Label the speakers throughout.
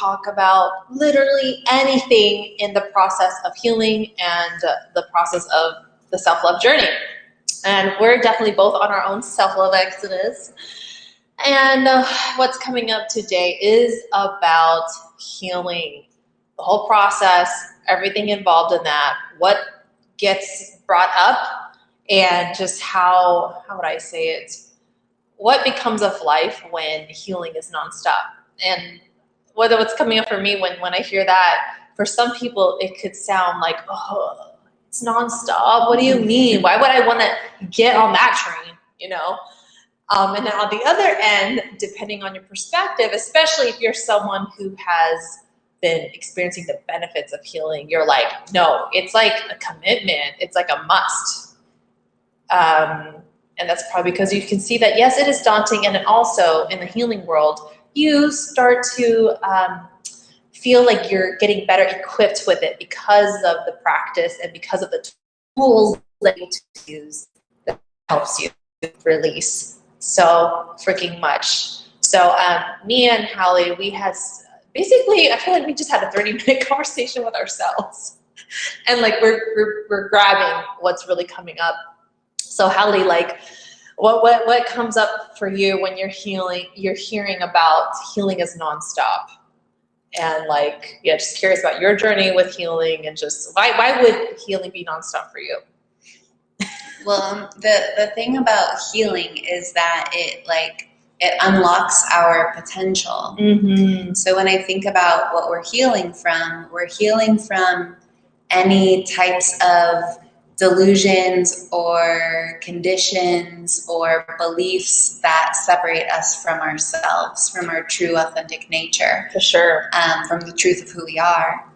Speaker 1: talk about literally anything in the process of healing and the process of the self-love journey. And we're definitely both on our own self-love exodus. And what's coming up today is about healing, the whole process, everything involved in that, what gets brought up, and just how would I say it, what becomes of life when healing is nonstop. And what's coming up for me when I hear that, for some people it could sound like, oh, it's nonstop. What do you mean? Why would I want to get on that train, And then on the other end, depending on your perspective, especially if you're someone who has been experiencing the benefits of healing, you're like, no, it's like a commitment. It's like a must. And that's probably because you can see that, yes, it is daunting. And then also in the healing world, you start to feel like you're getting better equipped with it because of the practice and because of the tools that you use that helps you release so freaking much. So me and Hallie, we had basically, I feel like we just had a 30-minute conversation with ourselves. And like we're grabbing what's really coming up. So Hallie, like what comes up for you when you're hearing about healing as nonstop? And like, yeah, just curious about your journey with healing, and just why would healing be nonstop for you?
Speaker 2: Well, the thing about healing is that it unlocks our potential.
Speaker 1: Mm-hmm.
Speaker 2: So when I think about what we're healing from any types of delusions or conditions or beliefs that separate us from ourselves, from our true authentic nature.
Speaker 1: For sure.
Speaker 2: From the truth of who we are.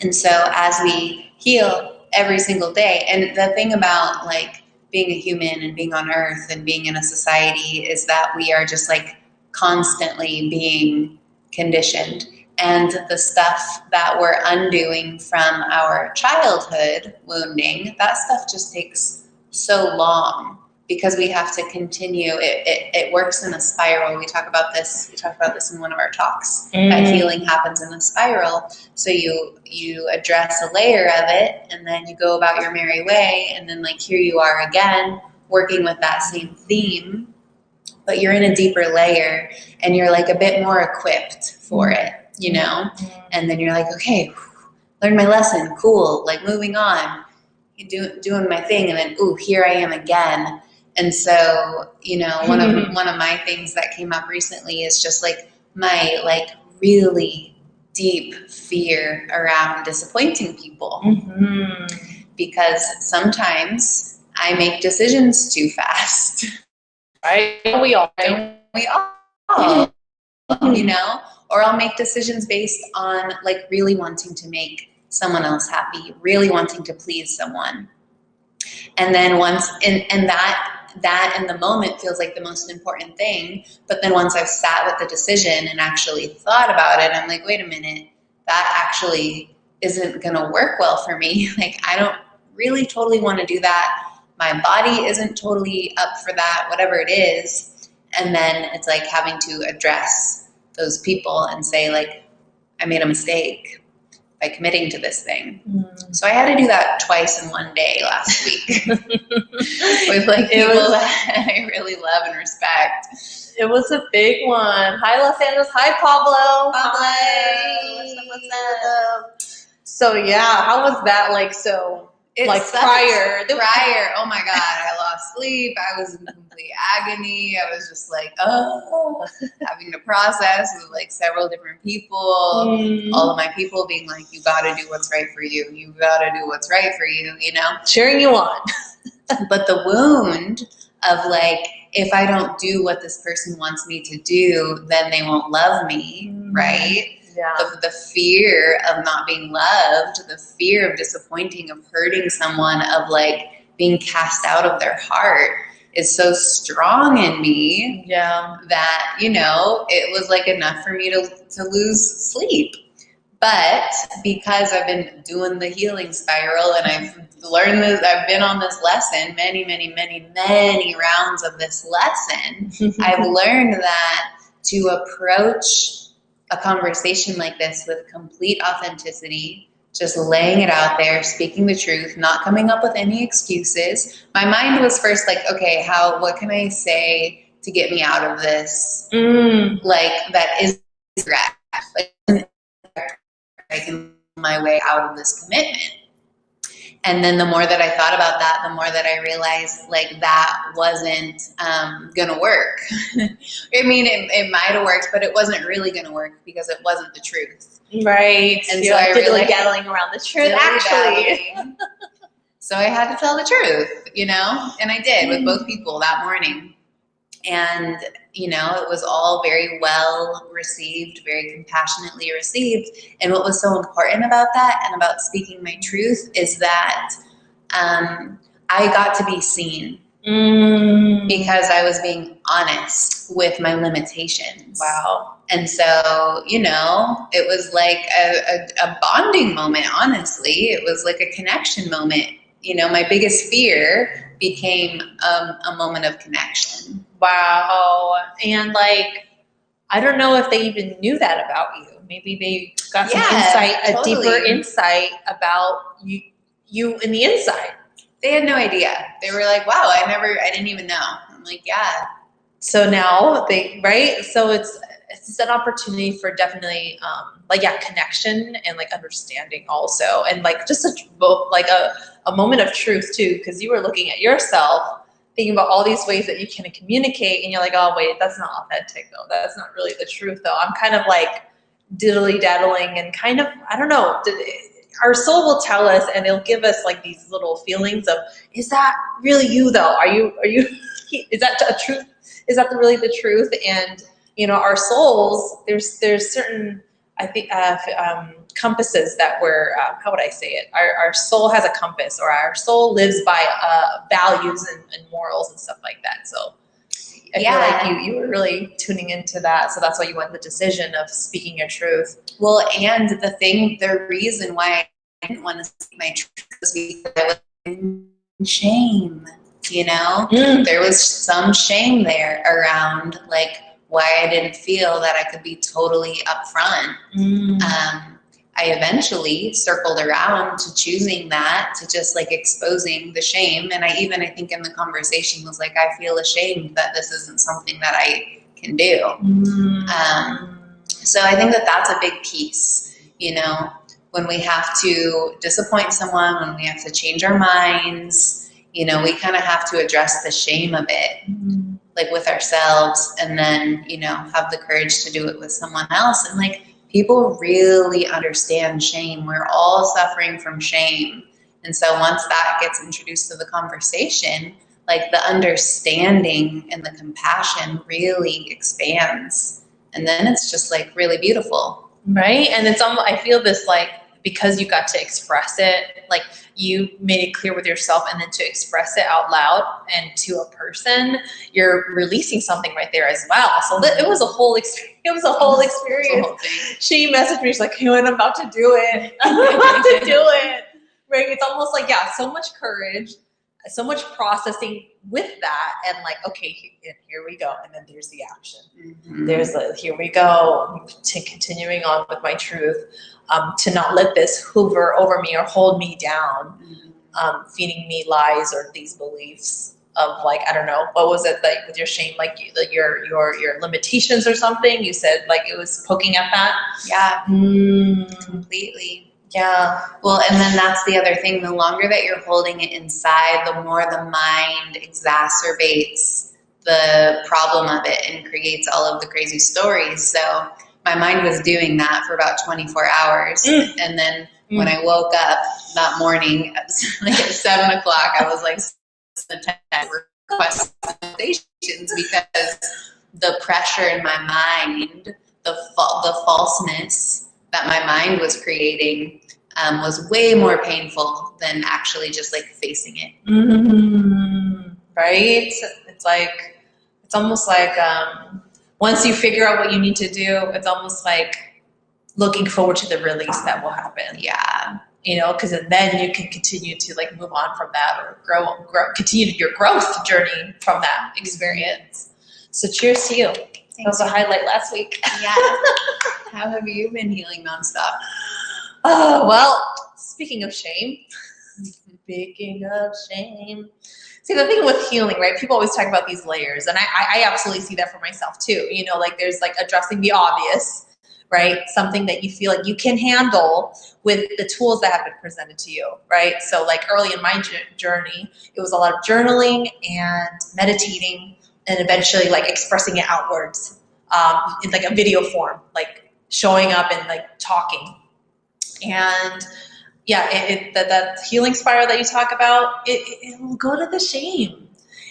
Speaker 2: And so as we heal every single day, and the thing about like being a human and being on earth and being in a society is that we are just like constantly being conditioned. And the stuff that we're undoing from our childhood wounding, that stuff just takes so long because we have to continue. It works in a spiral. We talked about this in one of our talks.
Speaker 1: Mm-hmm.
Speaker 2: That healing happens in a spiral. So you address a layer of it, and then you go about your merry way, and then like here you are again working with that same theme, but you're in a deeper layer and you're like a bit more equipped for it. And then you're like, okay, learned my lesson, cool, like moving on, doing my thing, and then, ooh, here I am again. And so, one of my things that came up recently is just like my like really deep fear around disappointing people.
Speaker 1: Mm-hmm.
Speaker 2: Because sometimes I make decisions too fast.
Speaker 1: Right? We all.
Speaker 2: Or I'll make decisions based on like really wanting to make someone else happy, really wanting to please someone. And then once, and that in the moment feels like the most important thing. But then once I've sat with the decision and actually thought about it, I'm like, wait a minute, that actually isn't going to work well for me. Like, I don't really totally want to do that. My body isn't totally up for that, whatever it is. And then it's like having to address those people and say like, I made a mistake by committing to this thing. Mm. So I had to do that twice in one day last week with like people that I really love and respect.
Speaker 1: It was a big one. Hi, Los Angeles. Hi, Pablo.
Speaker 2: Hi. What's up?
Speaker 1: So yeah, how was that like? So prior,
Speaker 2: oh my God, I lost sleep. I was in complete agony. I was just like, having to process with like several different people. All of my people being like, you got to do what's right for you. You got to do what's right for you,
Speaker 1: cheering you on.
Speaker 2: But the wound of like, if I don't do what this person wants me to do, then they won't love me, right?
Speaker 1: Yeah.
Speaker 2: The fear of not being loved, the fear of disappointing, of hurting someone, of like being cast out of their heart is so strong in me that, it was like enough for me to lose sleep. But because I've been doing the healing spiral and I've learned this, I've been on this lesson, many, many, many, many rounds of this lesson, I've learned that to approach a conversation like this with complete authenticity, just laying it out there, speaking the truth, not coming up with any excuses. My mind was first like, okay, what can I say to get me out of this? Like, that is regret. Like, I can my way out of this commitment. And then the more that I thought about that, the more that I realized like that wasn't gonna work. I mean, it might have worked, but it wasn't really gonna work because it wasn't the truth.
Speaker 1: Right.
Speaker 2: And
Speaker 1: you're
Speaker 2: so I
Speaker 1: really
Speaker 2: realized,
Speaker 1: dabbling around the truth, actually.
Speaker 2: So I had to tell the truth, you know, and I did with both people that morning. And, you know, it was all very well received, very compassionately received. And what was so important about that and about speaking my truth is that I got to be seen because I was being honest with my limitations.
Speaker 1: Wow.
Speaker 2: And so, you know, it was like a bonding moment, honestly. It was like a connection moment. You know, my biggest fear became a moment of connection.
Speaker 1: Wow. And like, I don't know if they even knew that about you. Maybe they got some insight, a deeper insight about you in the inside.
Speaker 2: They had no idea. They were like, wow, I didn't even know. I'm like, yeah.
Speaker 1: So now right? So it's an opportunity for definitely connection and like understanding also, and like just a moment of truth too, because you were looking at yourself, thinking about all these ways that you can communicate, and you're like, oh wait, that's not authentic though. That's not really the truth though. I'm kind of like diddly daddling and kind of, I don't know. Our soul will tell us, and it'll give us like these little feelings of, is that really you though? Are you? Is that a truth? Is that really the truth? And you know, our souls, there's certain, I think, compasses that we're, how would I say it? Our soul has a compass, or our soul lives by values and morals and stuff like that. So I feel like you were really tuning into that. So that's why you went the decision of speaking your truth.
Speaker 2: Well, and the reason why I didn't want to speak my truth was because I was in shame, you know? There was some shame there around like why I didn't feel that I could be totally upfront. I eventually circled around to choosing that, to just like exposing the shame. And I think in the conversation was like, I feel ashamed that this isn't something that I can do. So I think that that's a big piece, you know, when we have to disappoint someone, when we have to change our minds, you know, we kind of have to address the shame of it, like with ourselves, and then, you know, have the courage to do it with someone else. And like, people really understand shame. We're all suffering from shame. And so once that gets introduced to the conversation, like the understanding and the compassion really expands. And then it's just like really beautiful.
Speaker 1: Right. And it's almost, I feel this like, because you got to express it, like you made it clear with yourself, and then to express it out loud and to a person, you're releasing something right there as well. So it was a whole experience. She messaged me, she's like, hey, I'm about to do it. I'm about to do it. Right. It's almost like, yeah, so much courage, so much processing with that, and like, okay, here we go, and then there's the action. There's the here we go, to continuing on with my truth, to not let this hover over me or hold me down, feeding me lies or these beliefs of like, I don't know, what was it like with your shame, like your limitations or something? You said like it was poking at that.
Speaker 2: Yeah, completely.
Speaker 1: Yeah.
Speaker 2: Well, and then that's the other thing. The longer that you're holding it inside, the more the mind exacerbates the problem of it and creates all of the crazy stories. So my mind was doing that for about 24 hours. And then when I woke up that morning at 7 o'clock, I was like, request stations, because the pressure in my mind, the falseness that my mind was creating was way more painful than actually just like facing it.
Speaker 1: Right? It's like, it's almost like once you figure out what you need to do, it's almost like looking forward to the release that will happen.
Speaker 2: Yeah.
Speaker 1: You know, because then you can continue to like move on from that, or grow, continue your growth journey from that experience. So cheers to you. That was a highlight last week.
Speaker 2: Yeah. How have you been healing nonstop?
Speaker 1: Oh, well, speaking of shame, see, the thing with healing, right? People always talk about these layers, and I absolutely see that for myself too. You know, like there's like addressing the obvious, right? Something that you feel like you can handle with the tools that have been presented to you, right? So like early in my journey, it was a lot of journaling and meditating, and eventually like expressing it outwards in like a video form, like showing up and like talking. And yeah, that healing spiral that you talk about, it will go to the shame.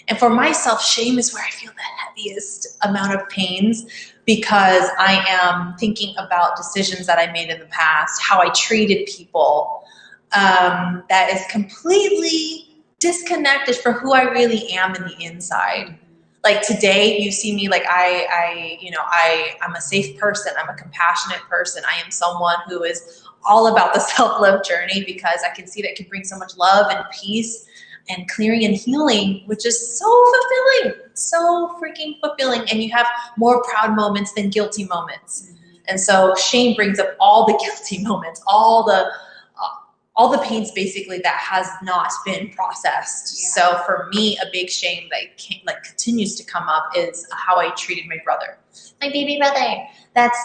Speaker 1: And for myself, shame is where I feel the heaviest amount of pains, because I am thinking about decisions that I made in the past, how I treated people, that is completely disconnected for who I really am in the inside. Like today, you see me like I'm a safe person. I'm a compassionate person. I am someone who is all about the self-love journey, because I can see that it can bring so much love and peace and clearing and healing, which is so fulfilling, so freaking fulfilling. And you have more proud moments than guilty moments. And so shame brings up all the guilty moments, all the pains basically that has not been processed. Yeah. So for me, a big shame that continues to come up is how I treated my brother, my baby brother. That's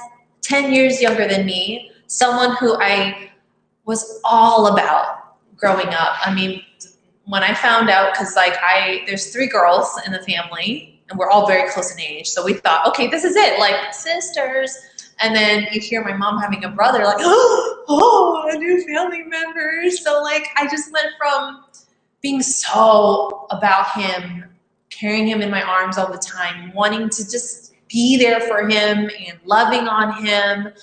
Speaker 1: 10 years younger than me. Someone who I was all about growing up. I mean, when I found out, because like there's 3 girls in the family, and we're all very close in age. So we thought, okay, this is it, like sisters. And then you hear my mom having a brother, like, oh, a new family member. So like, I just went from being so about him, carrying him in my arms all the time, wanting to just be there for him and loving on him.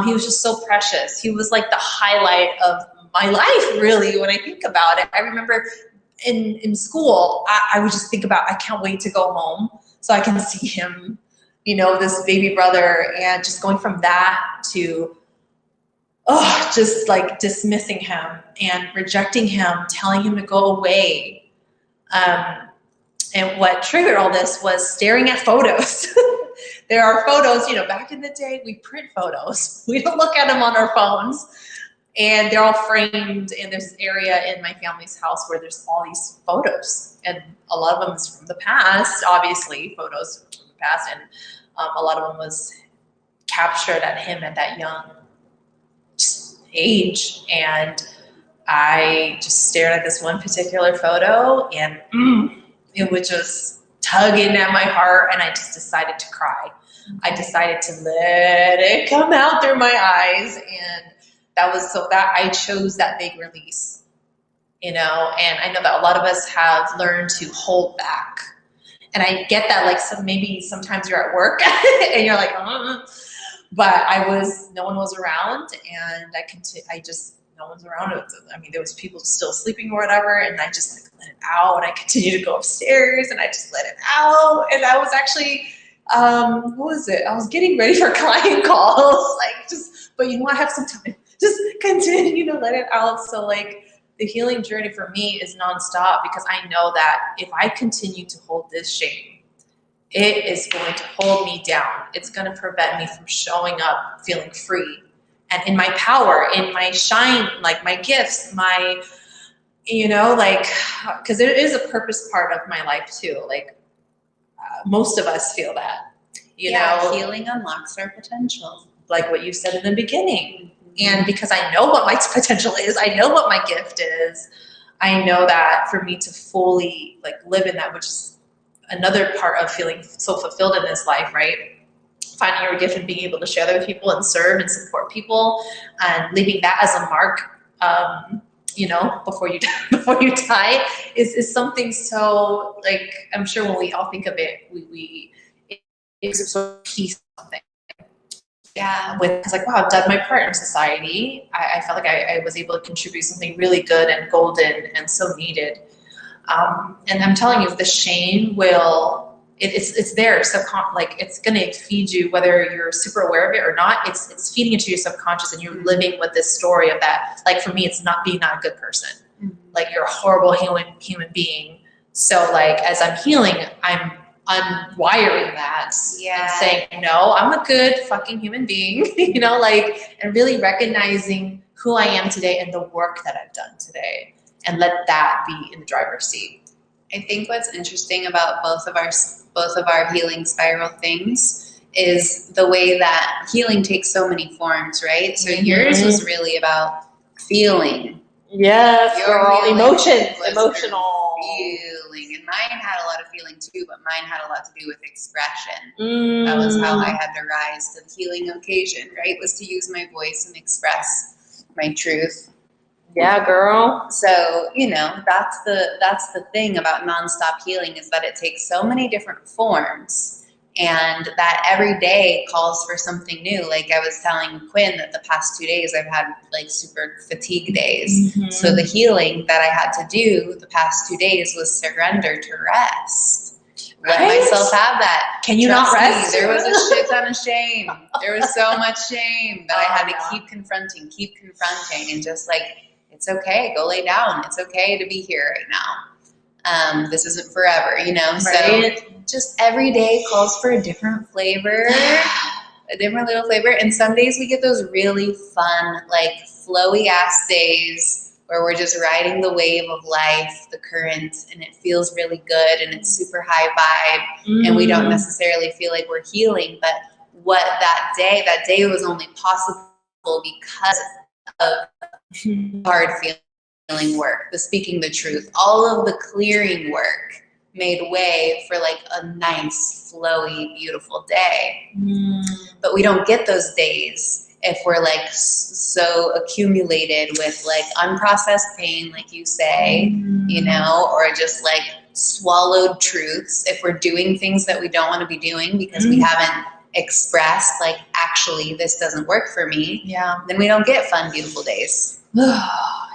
Speaker 1: He was just so precious. He was like the highlight of my life, really, when I think about it. I remember in school, I would just think about, I can't wait to go home so I can see him, you know, this baby brother. And just going from that to, just like dismissing him and rejecting him, telling him to go away. And what triggered all this was staring at photos. There are photos, you know, back in the day, we print photos. We don't look at them on our phones. And they're all framed, and there's this area in my family's house where there's all these photos. And a lot of them is from the past, obviously, photos from the past. And a lot of them was captured at him at that young age. And I just stared at this one particular photo, and it was just tugging at my heart, and I just decided to cry. I decided to let it come out through my eyes, and that was so that I chose that big release, you know. And I know that a lot of us have learned to hold back, and I get that, like, maybe sometimes you're at work and you're like, but no one was around, and no one's around. I mean, there was people still sleeping or whatever, and I just like let it out. And I continued to go upstairs, and I just let it out. And I was actually, what was it? I was getting ready for client calls, but you know, I have some time. Just continue to let it out. So like the healing journey for me is nonstop, because I know that if I continue to hold this shame, it is going to hold me down. It's going to prevent me from showing up feeling free and in my power, in my shine, like my gifts, my, you know, like, because it is a purpose part of my life too. Like most of us feel that, you know.
Speaker 2: Healing unlocks our potential.
Speaker 1: Like what you said in the beginning. And because I know what my potential is, I know what my gift is, I know that for me to fully like live in that, which is another part of feeling so fulfilled in this life, right? Finding your gift and being able to share that with people and serve and support people and leaving that as a mark, you know, before you die is something so, like, I'm sure when we all think of it, it's sort of peace something. Yeah, it's like, wow, I've done my part in society. I felt like I was able to contribute something really good and golden and so needed. And I'm telling you, the shame it's there, like it's gonna feed you, whether you're super aware of it or not. It's feeding into your subconscious, and you're living with this story of that. Like for me, it's not being not a good person. Like you're a horrible human being. So like as I'm healing, I'm unwiring that
Speaker 2: Yeah.
Speaker 1: and saying, no, I'm a good fucking human being, you know, like, and really recognizing who I am today and the work that I've done today, and let that be in the driver's seat.
Speaker 2: I think what's interesting about both of our healing spiral things is the way that healing takes so many forms, right? So yours was really about feeling.
Speaker 1: Yes,
Speaker 2: Your
Speaker 1: girl.
Speaker 2: healing
Speaker 1: Emotions,
Speaker 2: was
Speaker 1: emotional.
Speaker 2: feeling, and mine had a lot of feeling too, but mine had a lot to do with expression. That was how I had to rise to the healing occasion, right? Was to use my voice and express my truth.
Speaker 1: Yeah, girl.
Speaker 2: So, you know, that's the thing about nonstop healing, is that it takes so many different forms, and that every day calls for something new. Like I was telling Quinn that the past 2 days I've had like super fatigue days.
Speaker 1: Mhm.
Speaker 2: So the healing that I had to do the past 2 days was surrender to rest. Let
Speaker 1: Right?
Speaker 2: myself have that.
Speaker 1: Can you
Speaker 2: Trust
Speaker 1: not
Speaker 2: me,
Speaker 1: rest?
Speaker 2: there was a shit ton of shame. There was so much shame that I had to
Speaker 1: yeah.
Speaker 2: keep confronting, and just like, it's okay, go lay down. It's okay to be here right now. This isn't forever, you know?
Speaker 1: Right.
Speaker 2: So just every day calls for a different flavor, a different little flavor. And some days we get those really fun, like flowy ass days where we're just riding the wave of life, the current, and it feels really good and it's super high vibe, and we don't necessarily feel like we're healing. But what that day was only possible because of hard feeling work, the speaking the truth, all of the clearing work made way for like a nice, flowy, beautiful day. But we don't get those days if we're like so accumulated with like unprocessed pain, like you say, you know, or just like swallowed truths. If we're doing things that we don't want to be doing because we haven't expressed like, actually this doesn't work for me, then we don't get fun, beautiful days.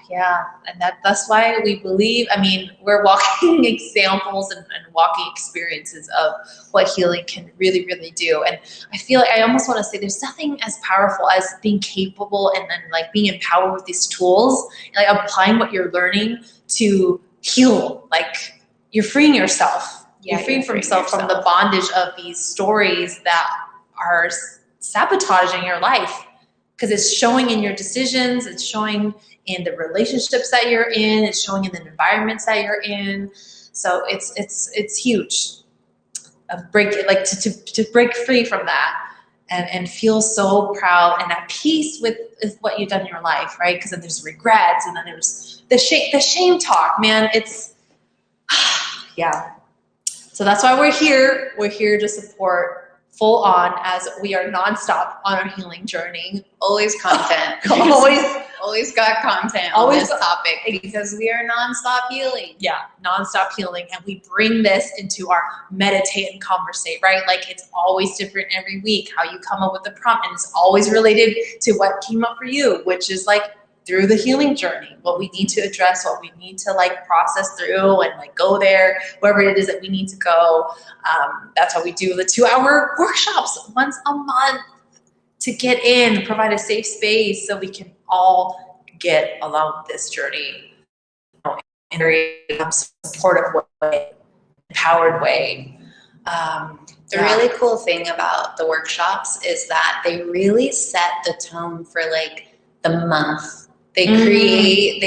Speaker 1: Yeah, and that's why we believe, I mean, we're walking examples and walking experiences of what healing can really, really do. And I feel like I almost want to say there's nothing as powerful as being capable and then like being empowered with these tools, and like applying what you're learning to heal. Like you're freeing yourself.
Speaker 2: Yeah,
Speaker 1: You're freeing
Speaker 2: you're freeing
Speaker 1: yourself from the bondage of these stories that are sabotaging your life. Because it's showing in your decisions, it's showing in the relationships that you're in, it's showing in the environments that you're in. So it's huge. To break free from that and feel so proud and at peace with what you've done in your life, right? Because then there's regrets, and then there's the shame talk, man. It's yeah. So that's why we're here. We're here to support full on, as we are nonstop on our healing journey.
Speaker 2: Always content. always got content on this topic, because we are nonstop healing.
Speaker 1: Yeah, nonstop healing, and we bring this into our meditate and conversate, right? Like it's always different every week how you come up with the prompt, and it's always related to what came up for you, which is like through the healing journey, what we need to address, what we need to like process through and like go there, wherever it is that we need to go. That's why we do the 2-hour workshops once a month to get in, provide a safe space so we can all get along this journey in a very supportive way, empowered way.
Speaker 2: The really cool thing about the workshops is that they really set the tone for like the month. They create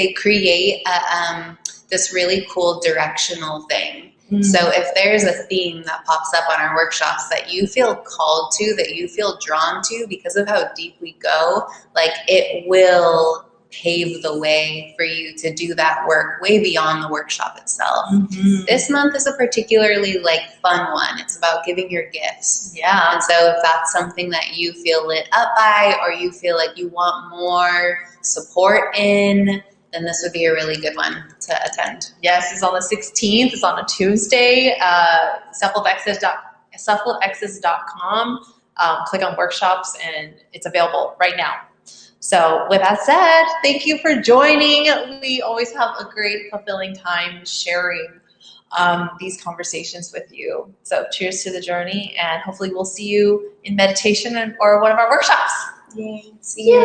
Speaker 2: this really cool directional thing. So if there's a theme that pops up on our workshops that you feel called to, that you feel drawn to because of how deep we go, like it will pave the way for you to do that work way beyond the workshop itself. This month is a particularly like fun one. It's about giving your gifts.
Speaker 1: Yeah.
Speaker 2: And so if that's something that you feel lit up by, or you feel like you want more support in, then this would be a really good one to attend.
Speaker 1: Yes, it's on the 16th. It's on a Tuesday. selfloveaccess.com. Click on workshops, and it's available right now. So with that said, thank you for joining. We always have a great, fulfilling time sharing these conversations with you. So cheers to the journey, and hopefully we'll see you in meditation or one of our workshops.
Speaker 2: Yay. See you.